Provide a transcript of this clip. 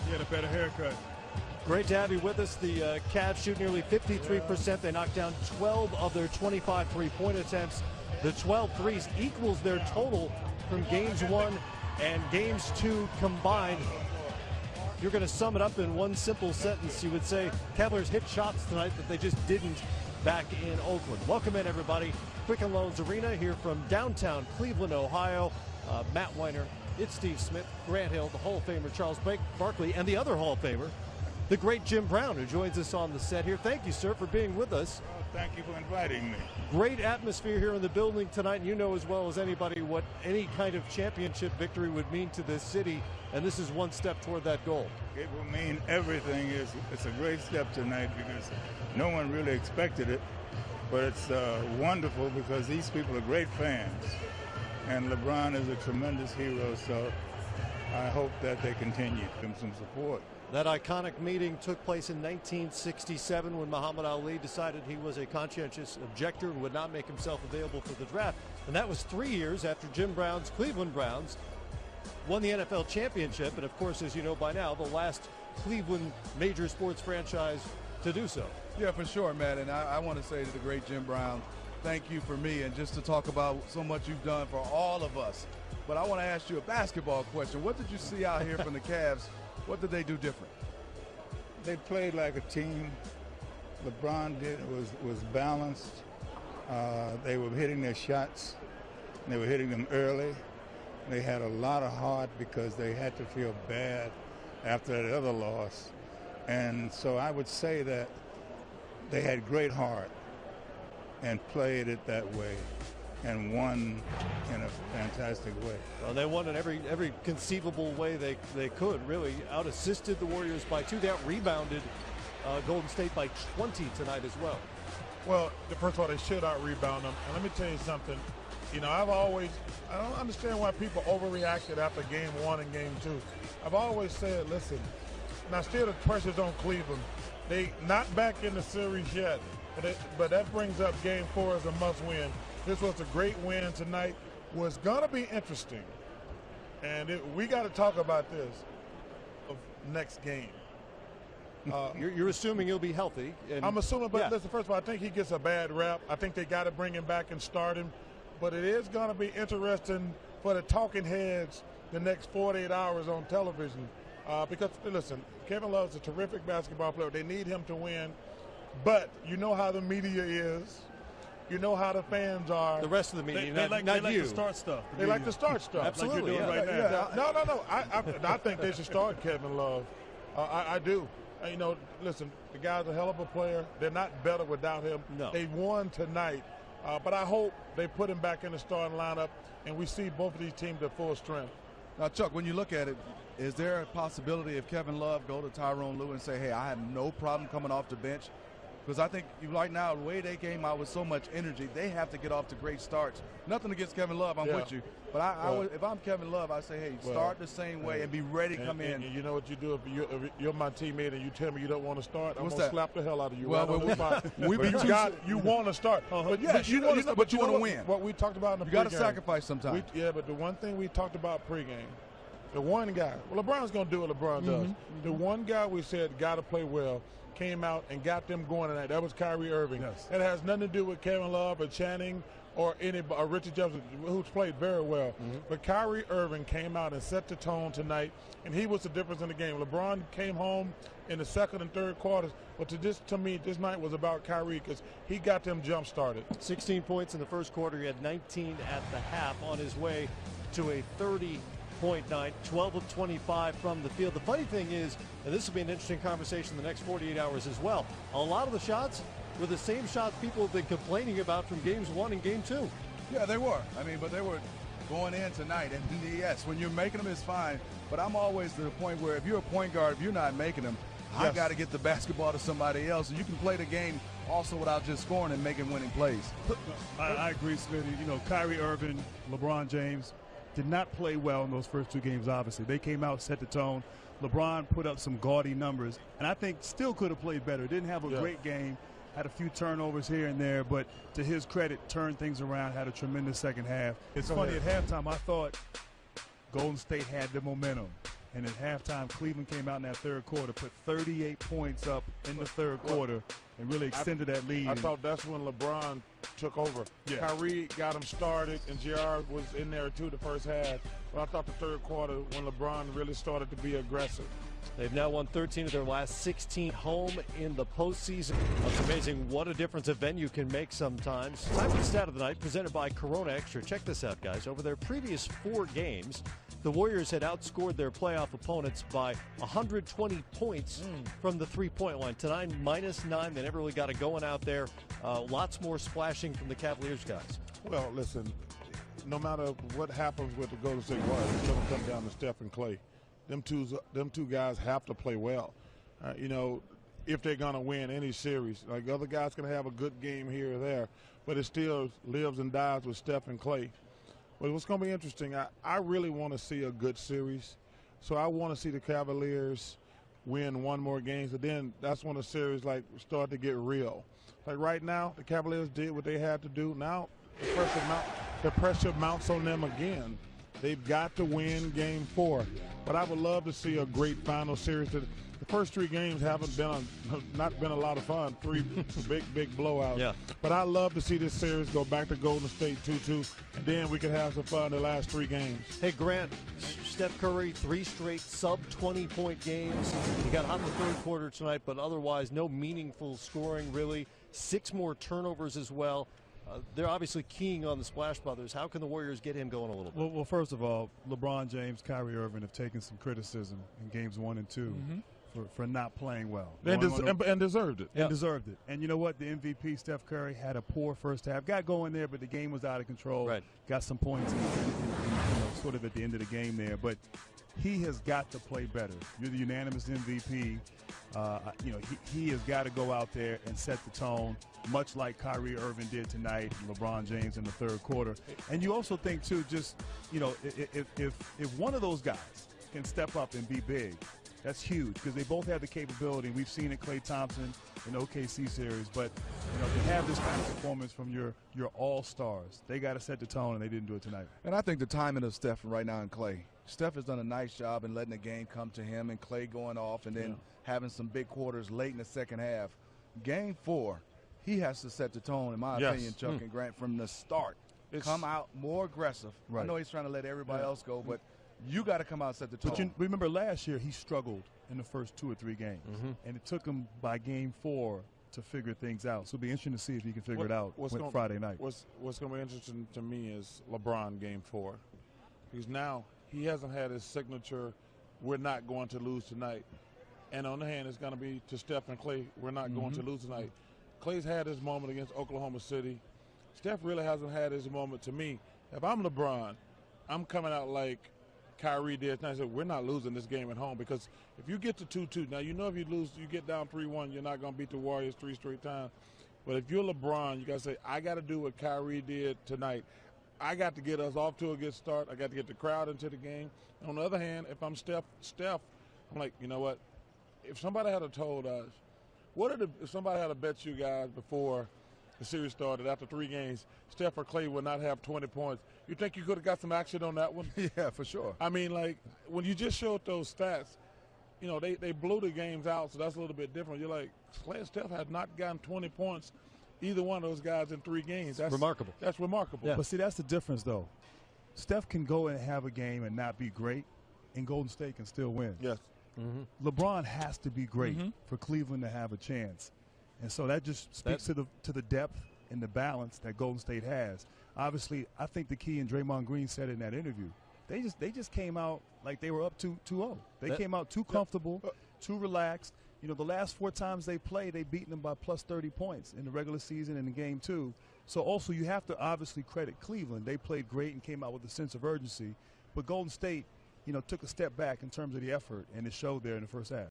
He had a better haircut. Great to have you with us. The Cavs shoot nearly 53%. They knocked down 12 of their 25 three-point attempts. The 12 threes equals their total from games 1 and games 2 combined. You're going to sum it up in one simple sentence. You would say Cavaliers hit shots tonight that they just didn't back in Oakland. Welcome in, everybody. Quicken Loans Arena here from downtown Cleveland, Ohio. Matt Weiner, it's Steve Smith, Grant Hill, the Hall of Famer Charles Barkley, and the other Hall of Famer, the great Jim Brown, who joins us on the set here. Thank you, sir, for being with us. Oh, thank you for inviting me. Great atmosphere here in the building tonight, and you know as well as anybody what any kind of championship victory would mean to this city, and this is one step toward that goal. It will mean everything. It's a great step tonight because no one really expected it, but it's wonderful because these people are great fans, and LeBron is a tremendous hero, so I hope that they continue to give him some support. That iconic meeting took place in 1967 when Muhammad Ali decided he was a conscientious objector and would not make himself available for the draft. And that was 3 years after Jim Brown's Cleveland Browns won the NFL championship. And of course, as you know by now, the last Cleveland major sports franchise to do so. Yeah, for sure, Matt. And I want to say to the great Jim Brown, thank you for me and just to talk about so much you've done for all of us. But I want to ask you a basketball question. What did you see out here from the Cavs? What did they do different? They played like a team. LeBron was balanced. They were hitting their shots. They were hitting them early. They had a lot of heart because they had to feel bad after that other loss. And so I would say that they had great heart and played it that way and won in a fantastic way. Well, they won in every conceivable way they could, really. Out-assisted the Warriors by 2. They out-rebounded Golden State by 20 tonight as well. Well, first of all, they should out-rebound them. And let me tell you something. You know, I don't understand why people overreacted after game 1 and game 2. I've always said, listen, now still the pressure's on Cleveland. They not back in the series yet, but that brings up game 4 as a must-win. This was a great win tonight. Was going to be interesting, and we got to talk about this next game. You're assuming he'll be healthy. And I'm assuming, but listen, first of all, I think he gets a bad rap. I think they got to bring him back and start him. But it is going to be interesting for the talking heads the next 48 hours on television. Because, listen, Kevin Love's a terrific basketball player. They need him to win. But you know how the media is. You know how the fans are. The rest of the media, they like to start stuff. They like to start stuff. Absolutely, like you're doing right now. No. I think they should start Kevin Love. I do. You know, listen, the guy's a hell of a player. They're not better without him. No. They won tonight. But I hope they put him back in the starting lineup, and we see both of these teams at full strength. Now, Chuck, when you look at it, is there a possibility if Kevin Love go to Tyronn Lue and say, hey, I have no problem coming off the bench? Because I think right now, the way they came out with so much energy, they have to get off to great starts. Nothing against Kevin Love, I'm with you. But if I'm Kevin Love, I say, hey, start the same way and be ready to come in. And you know what you do if you're my teammate and you tell me you don't want to start, I'm going to slap the hell out of you. You want to start. But you want to win. What we talked about in the pregame. You got to sacrifice sometimes. But the one thing we talked about pregame, the one guy, LeBron's going to do what LeBron does. The one guy we said got to play well came out and got them going tonight. That was Kyrie Irving. Yes. It has nothing to do with Kevin Love or Channing or Richard Jefferson, who's played very well. But Kyrie Irving came out and set the tone tonight, and he was the difference in the game. LeBron came home in the second and third quarters, but to me, this night was about Kyrie because he got them jump-started. 16 points in the first quarter. He had 19 at the half on his way to a 30-point night, 12 of 25 from the field. The funny thing is, and this will be an interesting conversation in the next 48 hours as well, a lot of the shots were the same shots people have been complaining about from games 1 and game 2. Yeah, they were. But they were going in tonight. And yes, when you're making them, it's fine. But I'm always to the point where if you're a point guard, if you're not making them, I got to get the basketball to somebody else. And you can play the game also without just scoring and making winning plays. I agree, Smitty. You know, Kyrie Irving, LeBron James did not play well in those first 2 games, obviously. They came out, set the tone. LeBron put up some gaudy numbers, and I think still could have played better. Didn't have a great game, had a few turnovers here and there, but to his credit, turned things around, had a tremendous second half. It's funny, at halftime, I thought Golden State had the momentum, And at halftime, Cleveland came out in that third quarter, put 38 points up in the third quarter, and really extended that lead. I thought that's when LeBron took over. Yeah. Kyrie got him started, and JR was in there too the first half. But I thought the third quarter when LeBron really started to be aggressive. They've now won 13 of their last 16 home in the postseason. It's amazing what a difference a venue can make sometimes. Time for the stat of the night, presented by Corona Extra. Check this out, guys. Over their previous 4 games, the Warriors had outscored their playoff opponents by 120 points from the three-point line. Tonight, -9. They never really got it going out there. Lots more splashing from the Cavaliers guys. Well, listen, no matter what happens with the Golden State Warriors, it's going to come down to Steph and Clay. Them two guys have to play well, you know, if they're going to win any series. Like, other guys can have a good game here or there, but it still lives and dies with Steph and Clay. But what's going to be interesting, I really want to see a good series. So I want to see the Cavaliers win one more game. So then that's when the series, like, start to get real. Like, right now, the Cavaliers did what they had to do. Now the pressure mounts on them again. They've got to win Game 4. But I would love to see a great final series. The first 3 games haven't not been a lot of fun. 3 big blowouts. Yeah. But I love to see this series go back to Golden State 2-2, and then we can have some fun the last 3 games. Hey, Grant, Steph Curry, 3 straight sub-20-point games. He got hot in the third quarter tonight, but otherwise no meaningful scoring, really. 6 more turnovers as well. They're obviously keying on the Splash Brothers. How can the Warriors get him going a little bit? Well, first of all, LeBron James, Kyrie Irving have taken some criticism in games 1 and 2 for not playing well. And deserved it. And deserved it. And you know what? The MVP, Steph Curry, had a poor first half. Got going there, but the game was out of control. Right. Got some points sort of at the end of the game there. But he has got to play better. You're the unanimous MVP. He has got to go out there and set the tone, much like Kyrie Irving did tonight, LeBron James in the third quarter. And you also think, too, just, you know, if one of those guys can step up and be big, that's huge because they both have the capability. We've seen it, Klay Thompson in the OKC series. But, you know, to have this kind of performance from your all-stars, they got to set the tone, and they didn't do it tonight. And I think the timing of Steph right now and Clay. Steph has done a nice job in letting the game come to him, and Clay going off and then having some big quarters late in the second half. Game 4, he has to set the tone, in my opinion, Chuck and Grant, from the start. Come out more aggressive. Right. I know he's trying to let everybody else go, but you got to come out and set the tone. But you remember last year he struggled in the first 2 or 3 games, and it took him by Game 4 to figure things out. So it'll be interesting to see if he can figure it out Friday night. What's going to be interesting to me is LeBron Game 4. Because now he hasn't had his signature, we're not going to lose tonight. And on the hand, it's going to be to Steph and Clay, we're not going to lose tonight. Clay's had his moment against Oklahoma City. Steph really hasn't had his moment to me. If I'm LeBron, I'm coming out like Kyrie did tonight. I said, we're not losing this game at home, because if you get to 2-2, now you know if you lose, you get down 3-1, you're not going to beat the Warriors 3 straight times. But if you're LeBron, you got to say, I got to do what Kyrie did tonight. I got to get us off to a good start. I got to get the crowd into the game. On the other hand, if I'm Steph, I'm like, you know what? If somebody had told us, if somebody had bet you guys before the series started, after 3 games, Steph or Clay would not have 20 points, you think you could have got some action on that one? Yeah, for sure. I mean, like, when you just showed those stats, you know, they blew the games out, so that's a little bit different. You're like, Clay and Steph had not gotten 20 points, either one of those guys, in 3 games. That's remarkable. That's remarkable. Yeah. But see, that's the difference, though. Steph can go and have a game and not be great, and Golden State can still win. Yes. LeBron has to be great for Cleveland to have a chance. And so that just speaks to the depth and the balance that Golden State has. Obviously, I think the key, and Draymond Green said in that interview, they just came out like they were up 2-0. They came out too comfortable, too relaxed. You know, the last 4 times they played, they beaten them by plus 30 points in the regular season and in Game 2. So also you have to obviously credit Cleveland. They played great and came out with a sense of urgency. But Golden State, you know, took a step back in terms of the effort, and it showed there in the first half.